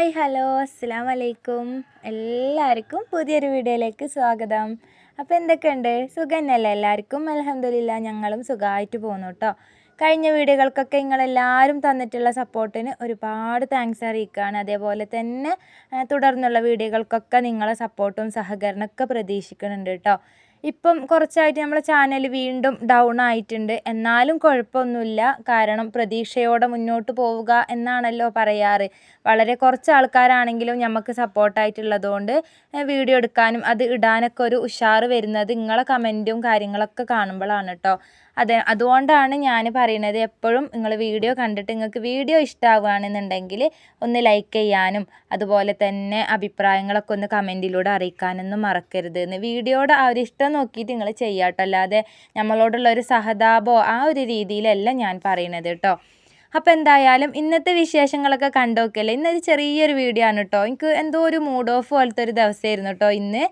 Hi hello അസ്സലാമു അലൈക്കും. എല്ലാവർക്കും പുതിയൊരു വീഡിയോയിലേക്ക് സ്വാഗതം. അപ്പോൾ എന്തൊക്കെയുണ്ട്, സുഖം തന്നെയല്ലേ എല്ലാവർക്കും? അൽഹംദുലില്ലാ ഞങ്ങളും സുഖമായിട്ട് പോകുന്നു കേട്ടോ. കഴിഞ്ഞ വീഡിയോകൾക്കൊക്കെ നിങ്ങളെല്ലാവരും തന്നിട്ടുള്ള സപ്പോർട്ടിന് ഒരുപാട് താങ്ക്സ് അറിയിക്കുകയാണ്. അതേപോലെ തന്നെ തുടർന്നുള്ള വീഡിയോകൾക്കൊക്കെ നിങ്ങളെ സപ്പോർട്ടും സഹകരണമൊക്കെ പ്രതീക്ഷിക്കുന്നുണ്ട് കേട്ടോ. ഇപ്പം കുറച്ചായിട്ട് നമ്മളെ ചാനൽ വീണ്ടും ഡൗൺ ആയിട്ടുണ്ട്. എന്നാലും കുഴപ്പമൊന്നുമില്ല. കാരണം പ്രതീക്ഷയോടെ മുന്നോട്ട് പോവുക എന്നാണല്ലോ പറയാറ്. വളരെ കുറച്ച് ആൾക്കാരാണെങ്കിലും നമുക്ക് സപ്പോർട്ടായിട്ടുള്ളത് കൊണ്ട് വീഡിയോ എടുക്കാനും അത് ഇടാനൊക്കെ ഒരു ഉഷാറ് വരുന്നത് നിങ്ങളെ കമൻറ്റും കാര്യങ്ങളൊക്കെ കാണുമ്പോഴാണ് കേട്ടോ. അതെ, അതുകൊണ്ടാണ് ഞാൻ പറയുന്നത് എപ്പോഴും നിങ്ങൾ വീഡിയോ കണ്ടിട്ട് നിങ്ങൾക്ക് വീഡിയോ ഇഷ്ടമാവുകയാണെന്നുണ്ടെങ്കിൽ ഒന്ന് ലൈക്ക് ചെയ്യാനും അതുപോലെ തന്നെ അഭിപ്രായങ്ങളൊക്കെ ഒന്ന് കമൻറ്റിലൂടെ അറിയിക്കാനൊന്നും മറക്കരുത് എന്ന്. വീഡിയോയുടെ ആ ഒരു ഇഷ്ടം നോക്കിയിട്ട് നിങ്ങൾ ചെയ്യാട്ടോ, അല്ലാതെ നമ്മളോടുള്ള ഒരു സഹതാപമോ ആ ഒരു രീതിയിലല്ല ഞാൻ പറയുന്നത് കേട്ടോ. അപ്പോൾ എന്തായാലും ഇന്നത്തെ വിശേഷങ്ങളൊക്കെ കണ്ടോക്കല്ലേ. ഇന്നൊരു ചെറിയൊരു വീഡിയോ ആണ് കേട്ടോ. എനിക്ക് എന്തോ ഒരു മൂഡ് ഓഫ് പോലത്തെ ഒരു ദിവസമായിരുന്നു കേട്ടോ ഇന്ന്.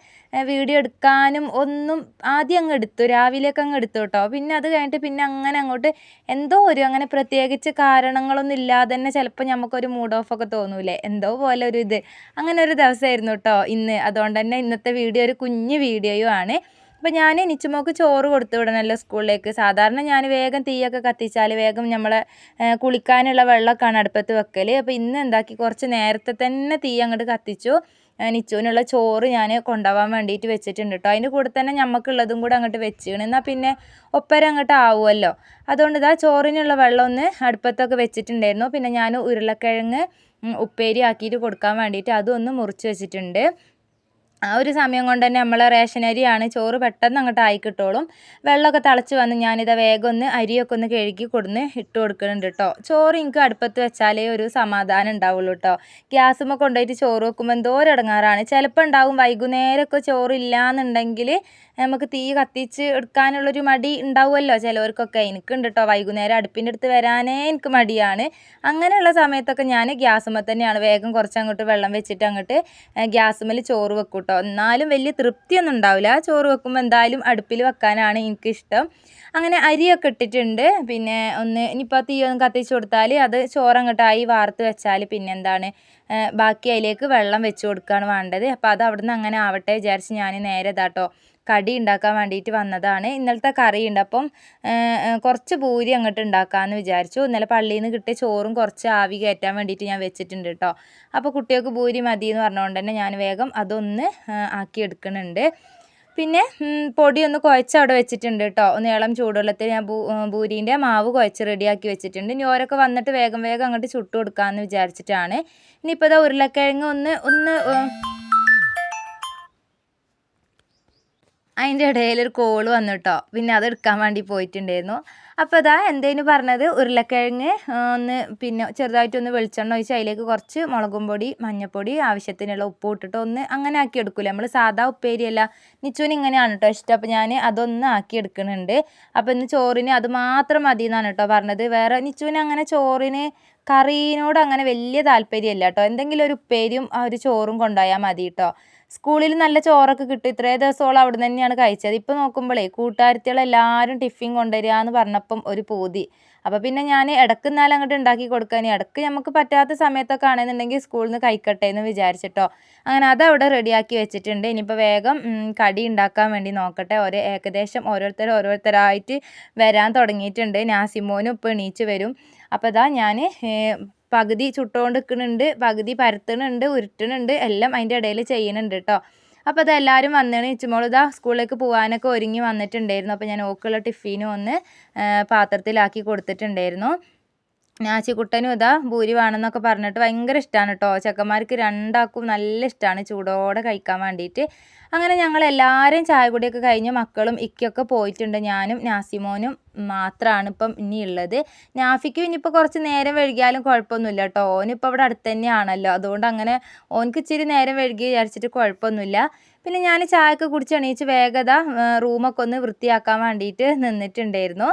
വീഡിയോ എടുക്കാനും ഒന്നും ആദ്യം അങ്ങ് എടുത്തു, രാവിലെയൊക്കെ അങ്ങ് എടുത്തു കേട്ടോ. പിന്നെ അത് കഴിഞ്ഞിട്ട് പിന്നെ അങ്ങനെ അങ്ങോട്ട് എന്തോ ഒരു അങ്ങനെ പ്രത്യേകിച്ച് കാരണങ്ങളൊന്നും ഇല്ലാതെ തന്നെ ചിലപ്പോൾ നമുക്കൊരു മൂഡ് ഓഫൊക്കെ തോന്നൂലേ, എന്തോ പോലെ ഒരു ഇത് അങ്ങനെ ഒരു ദിവസമായിരുന്നു കേട്ടോ ഇന്ന്. അതുകൊണ്ട് തന്നെ ഇന്നത്തെ വീഡിയോ ഒരു കുഞ്ഞു വീഡിയോയും ആണ്. അപ്പോൾ ഞാൻ നിച്ചുമോൾക്ക് ചോറ് കൊടുത്തു വിടണമല്ലോ സ്കൂളിലേക്ക്. സാധാരണ ഞാൻ വേഗം തീയൊക്കെ കത്തിച്ചാൽ വേഗം നമ്മളെ കുളിക്കാനുള്ള വെള്ളമൊക്കെയാണ് അടുപ്പത്ത് വെക്കൽ. അപ്പോൾ ഇന്ന് എന്താക്കി, കുറച്ച് നേരത്തെ തന്നെ തീ അങ്ങോട്ട് കത്തിച്ചു. നിച്ചുവിനുള്ള ചോറ് ഞാൻ കൊണ്ടുപോകാൻ വേണ്ടിയിട്ട് വെച്ചിട്ടുണ്ട് കേട്ടോ. അതിൻ്റെ കൂടെ തന്നെ നമുക്കുള്ളതും കൂടെ അങ്ങോട്ട് വെച്ചിക്കണം, എന്നാൽ പിന്നെ ഒപ്പരം അങ്ങോട്ട് ആവുമല്ലോ. അതുകൊണ്ട് ഇതാ ചോറിനുള്ള വെള്ളം ഒന്ന് അടുപ്പത്തൊക്കെ വെച്ചിട്ടുണ്ടായിരുന്നു. പിന്നെ ഞാൻ ഉരുളക്കിഴങ്ങ് ഉപ്പേരി ആക്കിയിട്ട് കൊടുക്കാൻ വേണ്ടിയിട്ട് അതും ഒന്ന് മുറിച്ച് വെച്ചിട്ടുണ്ട്. ആ ഒരു സമയം കൊണ്ട് തന്നെ നമ്മളെ റേഷൻ അരിയാണ്, ചോറ് പെട്ടെന്ന് അങ്ങോട്ട് ആയി കിട്ടോളും. വെള്ളമൊക്കെ തിളച്ച് വന്ന് ഞാനിത് വേഗം ഒന്ന് അരിയൊക്കെ ഒന്ന് കഴുകി കൊടുന്ന് ഇട്ട് കൊടുക്കുന്നുണ്ട് കേട്ടോ. ചോറ് എനിക്ക് അടുപ്പത്ത് വെച്ചാലേ ഒരു സമാധാനം ഉണ്ടാവുള്ളൂ കേട്ടോ. ഗ്യാസുമ്മ കൊണ്ടുപോയിട്ട് ചോറ് വെക്കുമ്പോൾ എന്തോരം ഇടങ്ങാറാണ്. ചിലപ്പോൾ ഉണ്ടാവും വൈകുന്നേരമൊക്കെ ചോറില്ല എന്നുണ്ടെങ്കിൽ നമുക്ക് തീ കത്തിച്ച് എടുക്കാനുള്ളൊരു മടി ഉണ്ടാവുമല്ലോ ചിലവർക്കൊക്കെ. എനിക്കുണ്ട് കേട്ടോ, വൈകുന്നേരം അടുപ്പിൻ്റെ അടുത്ത് വരാനേ എനിക്ക് മടിയാണ്. അങ്ങനെയുള്ള സമയത്തൊക്കെ ഞാൻ ഗ്യാസുമ്മ തന്നെയാണ് വേഗം കുറച്ച് അങ്ങോട്ട് വെള്ളം വെച്ചിട്ട് അങ്ങോട്ട് ഗ്യാസുമ്മൽ ചോറ് വെക്കും കേട്ടോ. എന്നാലും വലിയ തൃപ്തിയൊന്നും ഉണ്ടാവില്ല. ചോറ് വെക്കുമ്പോൾ എന്തായാലും അടുപ്പിൽ വെക്കാനാണ് എനിക്കിഷ്ടം. അങ്ങനെ അരിയൊക്കെ ഇട്ടിട്ടുണ്ട്. പിന്നെ ഒന്ന് ഇനിയിപ്പോൾ തീ ഒന്ന് കത്തിച്ച് കൊടുത്താൽ അത് ചോറങ്ങോട്ടായി വാർത്ത് വെച്ചാൽ പിന്നെ എന്താണ് ബാക്കി അതിലേക്ക് വെള്ളം വെച്ച് കൊടുക്കുകയാണ് വേണ്ടത്. അപ്പോൾ അത് അവിടെ നിന്ന് അങ്ങനെ ആവട്ടെ വിചാരിച്ച് ഞാൻ നേരെ ഇതാട്ടോ കടി ഉണ്ടാക്കാൻ വേണ്ടിയിട്ട് വന്നതാണ്. ഇന്നലത്തെ കറിയുണ്ട്, അപ്പം കുറച്ച് പൂരി അങ്ങോട്ട് ഉണ്ടാക്കാമെന്ന് വിചാരിച്ചു. ഇന്നലെ പള്ളിയിൽ നിന്ന് കിട്ടിയ ചോറും കുറച്ച് ആവി കയറ്റാൻ വേണ്ടിയിട്ട് ഞാൻ വെച്ചിട്ടുണ്ട് കേട്ടോ. അപ്പോൾ കുട്ടികൾക്ക് പൂരി മതി എന്ന് പറഞ്ഞുകൊണ്ട് തന്നെ ഞാൻ വേഗം അതൊന്ന് ആക്കി എടുക്കുന്നുണ്ട്. പിന്നെ പൊടിയൊന്ന് കുഴച്ച് അവിടെ വെച്ചിട്ടുണ്ട് കേട്ടോ. ഒന്ന് ഇളം ചൂടുവെള്ളത്തിൽ ഞാൻ പൂരീൻ്റെ മാവ് കുഴച്ച് റെഡിയാക്കി വെച്ചിട്ടുണ്ട്. ഇനി ഓരൊക്കെ വന്നിട്ട് വേഗം വേഗം അങ്ങോട്ട് ചുട്ട് കൊടുക്കാമെന്ന് വിചാരിച്ചിട്ടാണ്. ഇനിയിപ്പോൾ ഇതാ ഉരുളക്കിഴങ്ങ് ഒന്ന് അതിൻ്റെ ഇടയിലൊരു കോള് വന്നു കേട്ടോ. പിന്നെ അത് എടുക്കാൻ വേണ്ടി പോയിട്ടുണ്ടായിരുന്നു. അപ്പോൾ അതാ എന്തേനു പറഞ്ഞത്, ഉരുളക്കിഴങ്ങ് ഒന്ന് പിന്നെ ചെറുതായിട്ടൊന്ന് വെളിച്ചെണ്ണ ഒഴിച്ച് അതിലേക്ക് കുറച്ച് മുളകും പൊടി മഞ്ഞൾപ്പൊടി ആവശ്യത്തിനുള്ള ഉപ്പ് ഇട്ടിട്ട് ഒന്ന് അങ്ങനെ ആക്കി എടുക്കില്ല നമ്മൾ, സാധാ ഉപ്പേരിയല്ല. നിച്ചുവിന് ഇങ്ങനെയാണ് കേട്ടോ ഇഷ്ടം. അപ്പോൾ ഞാൻ അതൊന്ന് ആക്കി എടുക്കുന്നുണ്ട്. അപ്പോൾ ഇന്ന് ചോറിന് അത് മാത്രം മതി എന്നാണ് കേട്ടോ പറഞ്ഞത്. വേറെ നിച്ചുവിന് അങ്ങനെ ചോറിന് കറീനോട് അങ്ങനെ വലിയ താല്പര്യമല്ല കേട്ടോ. എന്തെങ്കിലും ഒരു ഉപ്പേരിയും ആ ഒരു ചോറും കൊണ്ടുപോയാൽ മതി കേട്ടോ. സ്കൂളിൽ നല്ല ചോറൊക്കെ കിട്ടും. ഇത്രയും ദിവസത്തോളം അവിടെ നിന്ന് തന്നെയാണ് കഴിച്ചത്. ഇപ്പോൾ നോക്കുമ്പോഴേ കൂട്ടുകാരത്തികളെല്ലാവരും ടിഫിൻ കൊണ്ടുവരിക എന്ന് പറഞ്ഞപ്പം ഒരു പൂതി. അപ്പോൾ പിന്നെ ഞാൻ ഇടയ്ക്ക് എന്നാലും അങ്ങോട്ട് ഉണ്ടാക്കി കൊടുക്കാൻ, ഇടയ്ക്ക് നമുക്ക് പറ്റാത്ത സമയത്തൊക്കെ ആണെന്നുണ്ടെങ്കിൽ സ്കൂളിൽ നിന്ന് കഴിക്കട്ടെ എന്ന് വിചാരിച്ചിട്ടോ. അങ്ങനെ അതവിടെ റെഡിയാക്കി വെച്ചിട്ടുണ്ട്. ഇനിയിപ്പോൾ വേഗം കടി ഉണ്ടാക്കാൻ വേണ്ടി നോക്കട്ടെ. ഏകദേശം ഓരോരുത്തരായിട്ട് വരാൻ തുടങ്ങിയിട്ടുണ്ട്. നാസിമോനും ഇപ്പോൾ എണീച്ച് വരും. അപ്പോൾ ഇതാ ഞാൻ പകുതി ചുട്ടുകൊണ്ട് നിൽക്കുന്നുണ്ട്, പകുതി പരത്തുന്നുണ്ട്, ഉരുട്ടുന്നുണ്ട്, എല്ലാം അതിൻ്റെ ഇടയിൽ ചെയ്യുന്നുണ്ട് കേട്ടോ. അപ്പോൾ അതെല്ലാവരും വന്നതാണ്. ഇച്ചുമോൾ ഇതാ സ്കൂളിലേക്ക് പോകാനൊക്കെ ഒരുങ്ങി വന്നിട്ടുണ്ടായിരുന്നു. അപ്പോൾ ഞാൻ ഓക്കുള്ള ടിഫിനും ഒന്ന് പാത്രത്തിലാക്കി കൊടുത്തിട്ടുണ്ടായിരുന്നു. നാച്ചിക്കുട്ടനും ഇതാ ഭൂരി വേണമെന്നൊക്കെ പറഞ്ഞിട്ട് ഭയങ്കര ഇഷ്ടമാണ് കേട്ടോ. ചെക്കന്മാർക്ക് രണ്ടാൾക്കും നല്ല ഇഷ്ടമാണ് ചൂടോടെ കഴിക്കാൻ വേണ്ടിയിട്ട്. അങ്ങനെ ഞങ്ങൾ എല്ലാവരും ചായ കുടിയൊക്കെ കഴിഞ്ഞ് മക്കളും ഇക്കൊക്കെ പോയിട്ടുണ്ട്. ഞാനും നാസിമോനും മാത്രമാണ് ഇപ്പം ഇനി ഉള്ളത്. നാഫിക്കും ഇനിയിപ്പോൾ കുറച്ച് നേരം വൈകിയാലും കുഴപ്പമൊന്നുമില്ല കേട്ടോ. ഓനിപ്പോൾ ഇവിടെ അടുത്ത് തന്നെയാണല്ലോ, അതുകൊണ്ട് അങ്ങനെ ഓനക്ക് ഇച്ചിരി നേരം വൈകി വിചാരിച്ചിട്ട് കുഴപ്പമൊന്നുമില്ല. പിന്നെ ഞാൻ ചായയൊക്കെ കുടിച്ച് എണീച്ച് വേഗത റൂമൊക്കെ ഒന്ന് വൃത്തിയാക്കാൻ വേണ്ടിയിട്ട് നിന്നിട്ടുണ്ടായിരുന്നു.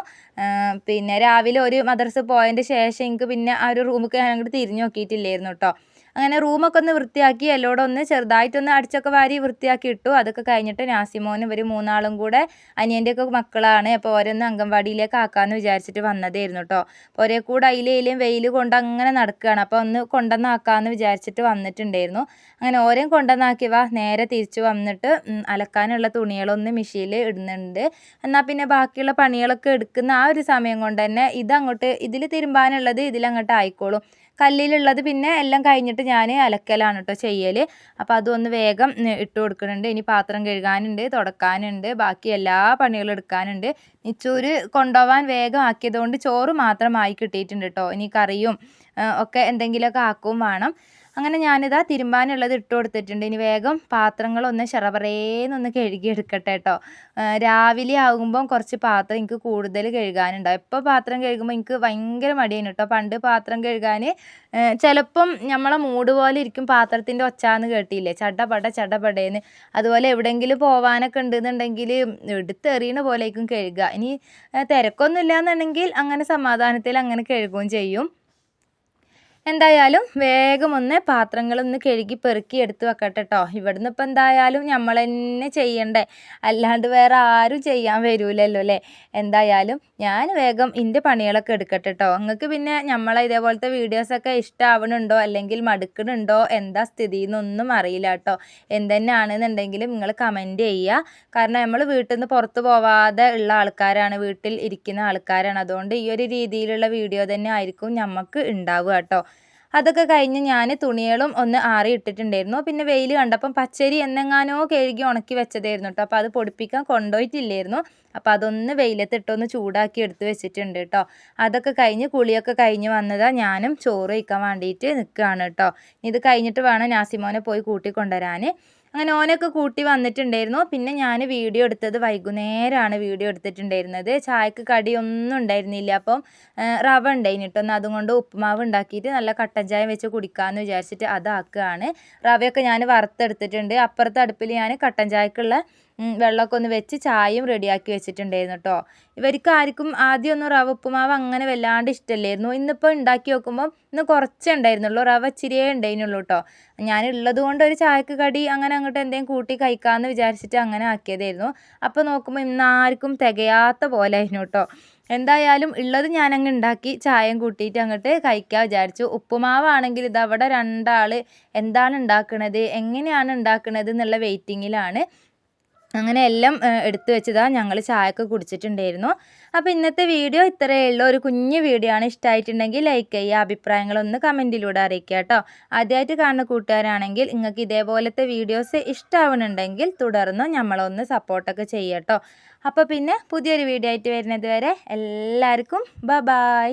പിന്നെ രാവിലെ ഒരു മദ്രസ പോയതിൻ്റെ ശേഷം എനിക്ക് പിന്നെ ആ ഒരു റൂമൊക്കെ ഞാൻ അങ്ങോട്ട് തിരിഞ്ഞു നോക്കിയിട്ടില്ലായിരുന്നു കേട്ടോ. അങ്ങനെ റൂമൊക്കെ ഒന്ന് വൃത്തിയാക്കി എല്ലോടെ ഒന്ന് ചെറുതായിട്ടൊന്ന് അടിച്ചൊക്കെ വാരി വൃത്തിയാക്കി ഇട്ടു. അതൊക്കെ കഴിഞ്ഞിട്ട് നാസിമോനും ഇവർ 3 കൂടെ അനിയൻ്റെയൊക്കെ മക്കളാണ്. അപ്പോൾ ഓരോന്ന് അംഗൻവാടിയിലേക്ക് ആക്കാമെന്ന് വിചാരിച്ചിട്ട് വന്നതായിരുന്നു കേട്ടോ. അപ്പോൾ ഒരേ കൂടെ അതിലേലും വെയിൽ കൊണ്ട് അങ്ങനെ നടക്കുകയാണ്. അപ്പോൾ ഒന്ന് കൊണ്ടുവന്നാക്കാമെന്ന് വിചാരിച്ചിട്ട് വന്നിട്ടുണ്ടായിരുന്നു. അങ്ങനെ ഓരോയും കൊണ്ടുവന്നാക്കി നേരെ തിരിച്ച് വന്നിട്ട് അലക്കാനുള്ള തുണികളൊന്ന് മെഷീനിൽ ഇടുന്നുണ്ട്. എന്നാൽ പിന്നെ ബാക്കിയുള്ള പണികളൊക്കെ എടുക്കുന്ന ആ ഒരു സമയം കൊണ്ട് തന്നെ ഇതിൽ തിരുമ്പാനുള്ളത് ഇതിലങ്ങോട്ട് ആയിക്കോളും. കല്ലിലുള്ളത് പിന്നെ എല്ലാം കഴിഞ്ഞിട്ട് ഞാൻ അലക്കലാണ് കേട്ടോ ചെയ്യൽ. അപ്പോൾ അതൊന്ന് വേഗം ഇട്ട് കൊടുക്കുന്നുണ്ട്. ഇനി പാത്രം കഴുകാനുണ്ട്, തുടക്കാനുണ്ട്, ബാക്കി എല്ലാ പണികളും എടുക്കാനുണ്ട്. നിച്ചൂര് കൊണ്ടുപോകാൻ വേഗം ആക്കിയതുകൊണ്ട് ചോറ് മാത്രമായി കിട്ടിയിട്ടുണ്ട് കേട്ടോ. ഇനി കറിയും ഒക്കെ എന്തെങ്കിലുമൊക്കെ ആക്കുകയും വേണം. അങ്ങനെ ഞാനിതാ തിരുമ്പാനുള്ളത് ഇട്ട് കൊടുത്തിട്ടുണ്ട്. ഇനി വേഗം പാത്രങ്ങളൊന്ന് ശറപറേന്നൊന്ന് കഴുകിയെടുക്കട്ടെ കേട്ടോ. രാവിലെ ആകുമ്പം കുറച്ച് പാത്രം എനിക്ക് കൂടുതൽ കഴുകാനുണ്ടാവും. എപ്പോൾ പാത്രം കഴുകുമ്പോൾ എനിക്ക് ഭയങ്കര മടിയാണ് കേട്ടോ. പണ്ട് പാത്രം കഴുകാൻ ചിലപ്പം നമ്മളെ മൂഡ് പോലെ ഇരിക്കും. പാത്രത്തിൻ്റെ ഒച്ചാന്ന് കേട്ടില്ലേ, ചടപട ചടപടേന്ന്. അതുപോലെ എവിടെയെങ്കിലും പോകാനൊക്കെ ഉണ്ടെന്നുണ്ടെങ്കിൽ എടുത്തെറിയണ പോലെയായിരിക്കും കഴുകുക. ഇനി തിരക്കൊന്നും ഇല്ലയെന്നുണ്ടെങ്കിൽ അങ്ങനെ സമാധാനത്തിൽ അങ്ങനെ കഴുകുകയും ചെയ്യും. എന്തായാലും വേഗം ഒന്ന് പാത്രങ്ങളൊന്ന് കഴുകി പെറുക്കി എടുത്ത് വെക്കട്ടെ കേട്ടോ. ഇവിടുന്ന് ഇപ്പം എന്തായാലും നമ്മൾ തന്നെ ചെയ്യണ്ടേ, അല്ലാണ്ട് വേറെ ആരും ചെയ്യാൻ വരൂലല്ലോ അല്ലേ. എന്തായാലും ഞാൻ വേഗം എൻ്റെ പണികളൊക്കെ എടുക്കട്ടെ കേട്ടോ. നിങ്ങൾക്ക് പിന്നെ നമ്മളെ ഇതേപോലത്തെ വീഡിയോസൊക്കെ ഇഷ്ടമാവണുണ്ടോ അല്ലെങ്കിൽ മടുക്കണുണ്ടോ എന്താ സ്ഥിതി എന്നൊന്നും അറിയില്ല കേട്ടോ. എന്തെന്നാണെന്നുണ്ടെങ്കിലും നിങ്ങൾ കമൻറ്റ് ചെയ്യുക. കാരണം നമ്മൾ വീട്ടിൽ നിന്ന് പുറത്ത് പോവാതെ ഉള്ള ആൾക്കാരാണ്, വീട്ടിൽ ഇരിക്കുന്ന ആൾക്കാരാണ്. അതുകൊണ്ട് ഈ ഒരു രീതിയിലുള്ള വീഡിയോ തന്നെ ആയിരിക്കും നമുക്ക് ഉണ്ടാവുക കേട്ടോ. അതൊക്കെ കഴിഞ്ഞ് ഞാൻ തുണികളും ഒന്ന് ആറി ഇട്ടിട്ടുണ്ടായിരുന്നു. പിന്നെ വെയിൽ കണ്ടപ്പം പച്ചരി എന്നെങ്ങാനോ കഴുകി ഉണക്കി വെച്ചതായിരുന്നു കേട്ടോ. അപ്പോൾ അത് പൊടിപ്പിക്കാൻ കൊണ്ടുപോയിട്ടില്ലായിരുന്നു. അപ്പോൾ അതൊന്ന് വെയിലത്തിട്ടൊന്ന് ചൂടാക്കി എടുത്ത് വെച്ചിട്ടുണ്ട് കേട്ടോ. അതൊക്കെ കഴിഞ്ഞ് കുളിയൊക്കെ കഴിഞ്ഞ് വന്നതാണ്. ഞാനും ചോറ് വയ്ക്കാൻ വേണ്ടിയിട്ട് നിൽക്കുകയാണ് കേട്ടോ. ഇത് കഴിഞ്ഞിട്ട് വേണം നാസിമോനെ പോയി കൂട്ടിക്കൊണ്ടുവരാൻ. അങ്ങനെ ഓനൊക്കെ കൂട്ടി വന്നിട്ടുണ്ടായിരുന്നു. പിന്നെ ഞാൻ വീഡിയോ എടുത്തത് വൈകുന്നേരമാണ് വീഡിയോ എടുത്തിട്ടുണ്ടായിരുന്നത്. ചായക്ക് കടിയൊന്നും ഉണ്ടായിരുന്നില്ല. അപ്പം റവ ഉണ്ടായിട്ടോ. അതുകൊണ്ട് ഉപ്പുമാവ് ഉണ്ടാക്കിയിട്ട് നല്ല കട്ടൻ ചായ വെച്ച് കുടിക്കാമെന്ന് വിചാരിച്ചിട്ട് അതാക്കുകയാണ്. റവയൊക്കെ ഞാൻ വറുത്തെടുത്തിട്ടുണ്ട്. അപ്പുറത്തെ അടുപ്പിൽ ഞാൻ കട്ടൻ ചായക്കുള്ള വെള്ളമൊക്കെ ഒന്ന് വെച്ച് ചായയും റെഡിയാക്കി വെച്ചിട്ടുണ്ടായിരുന്നു കേട്ടോ. ഇവർക്ക് ആർക്കും ആദ്യമൊന്നും റവ ഉപ്പുമാവ് അങ്ങനെ വല്ലാണ്ട് ഇഷ്ടമല്ലായിരുന്നു. ഇന്നിപ്പോൾ ഉണ്ടാക്കി നോക്കുമ്പോൾ ഇന്ന് കുറച്ചേ ഉണ്ടായിരുന്നുള്ളൂ, റവ ഇച്ചിരിയേ ഉണ്ടായിരുന്നുള്ളൂ കേട്ടോ. ഞാനുള്ളത് കൊണ്ട് ഒരു ചായക്ക് കടി അങ്ങനെ അങ്ങോട്ട് എന്തെങ്കിലും കൂട്ടി കഴിക്കാമെന്ന് വിചാരിച്ചിട്ട് അങ്ങനെ ആക്കിയതായിരുന്നു. അപ്പോൾ നോക്കുമ്പോൾ ഇന്ന് ആർക്കും തികയാത്ത പോലെ ആയിരുന്നു കേട്ടോ. എന്തായാലും ഉള്ളത് ഞാനങ്ങ് ഉണ്ടാക്കി ചായയും കൂട്ടിയിട്ട് അങ്ങോട്ട് കഴിക്കാൻ വിചാരിച്ചു. ഉപ്പുമാവാണെങ്കിൽ ഇതവിടെ 2 ആൾ എന്താണ് ഉണ്ടാക്കുന്നത്, എങ്ങനെയാണ് ഉണ്ടാക്കുന്നത് എന്നുള്ള വെയിറ്റിങ്ങിലാണ്. അങ്ങനെ എല്ലാം എടുത്തു വെച്ചതാണ്. ഞങ്ങൾ ചായയൊക്കെ കുടിച്ചിട്ടുണ്ടായിരുന്നു. അപ്പോൾ ഇന്നത്തെ വീഡിയോ ഇത്രയേ ഉള്ളൂ. ഒരു കുഞ്ഞു വീഡിയോ ആണ്. ഇഷ്ടമായിട്ടുണ്ടെങ്കിൽ ലൈക്ക് ചെയ്യുക, അഭിപ്രായങ്ങളൊന്ന് കമൻറ്റിലൂടെ അറിയിക്കുക കേട്ടോ. ആദ്യമായിട്ട് കാണുന്ന കൂട്ടുകാരാണെങ്കിൽ നിങ്ങൾക്ക് ഇതേപോലത്തെ വീഡിയോസ് ഇഷ്ടമാവുന്നുണ്ടെങ്കിൽ തുടർന്നും നമ്മളൊന്ന് സപ്പോർട്ടൊക്കെ ചെയ്യുക കേട്ടോ. അപ്പോൾ പിന്നെ പുതിയൊരു വീഡിയോ ആയിട്ട് വരുന്നത് വരെ എല്ലാവർക്കും ബൈ.